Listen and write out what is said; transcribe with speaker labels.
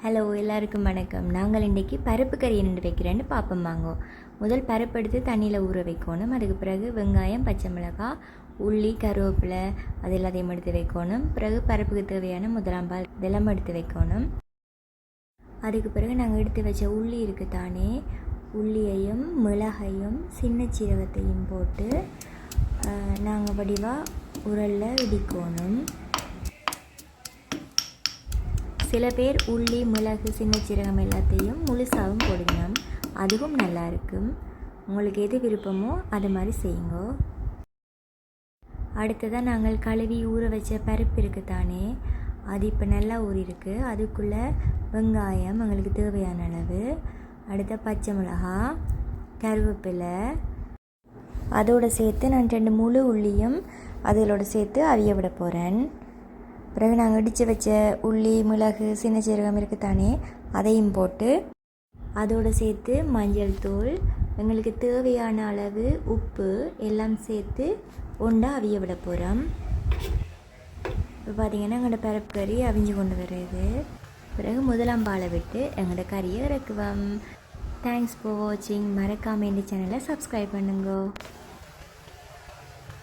Speaker 1: Hello எல்லாருக்கும் வணக்கம். நாங்கள் இன்றைக்கி பருப்பு கறி என்னென்று வைக்கிறேன்னு பார்ப்போம் வாங்கோ. முதல் பருப்பு எடுத்து தண்ணியில் ஊற வைக்கணும். அதுக்கு பிறகு வெங்காயம், பச்சை மிளகாய், உள்ளி, கருவேப்பிலை அது எல்லாத்தையும் எடுத்து வைக்கணும். பிறகு பருப்புக்கு தேவையான முதலாம் பால் இதெல்லாம் எடுத்து வைக்கணும். அதுக்கு பிறகு நாங்கள் எடுத்து வச்ச உள்ளி இருக்குது தானே, உள்ளியையும் மிளகையும் சின்ன சீரகத்தையும் போட்டு நாங்கள் வடிவாக உரலில் இடிக்கணும். சில பேர் உள்ளி, மிளகு, சின்ன சீரகம் எல்லாத்தையும் முழுசாகவும் போடுங்கணும், அதுவும் நல்லா இருக்கும். உங்களுக்கு எது விருப்பமோ அது மாதிரி செய்யுங்க. அடுத்ததாக நாங்கள் கழுவி ஊற வச்ச பருப்பு இருக்குது தானே, அது இப்போ நல்லா ஊறிருக்கு. அதுக்குள்ளே வெங்காயம் எங்களுக்கு தேவையான அளவு, அடுத்த பச்சை மிளகாய், கருவேப்பிலை அதோடு சேர்த்து நான் 2 முழு உள்ளியும் அதோடு சேர்த்து அவிய விட போகிறேன். பிறகு நாங்கள் இடித்து வச்ச உள்ளி, மிளகு, சின்ன சீரகம் இருக்குது தானே, அதையும் போட்டு அதோடு சேர்த்து மஞ்சள் தூள், எங்களுக்கு தேவையான அளவு உப்பு எல்லாம் சேர்த்து ஒன்றா அவிய விட போகிறோம். இப்போ பார்த்திங்கன்னா எங்களோட பருப்பு கறி அவிஞ்சு கொண்டு வருது. பிறகு முதலாம் பாலை விட்டு எங்களோட கறியை இறக்குவோம். தேங்க்ஸ் ஃபார் வாட்சிங். மறக்காமல் இந்த சேனலை சப்ஸ்கிரைப் பண்ணுங்க.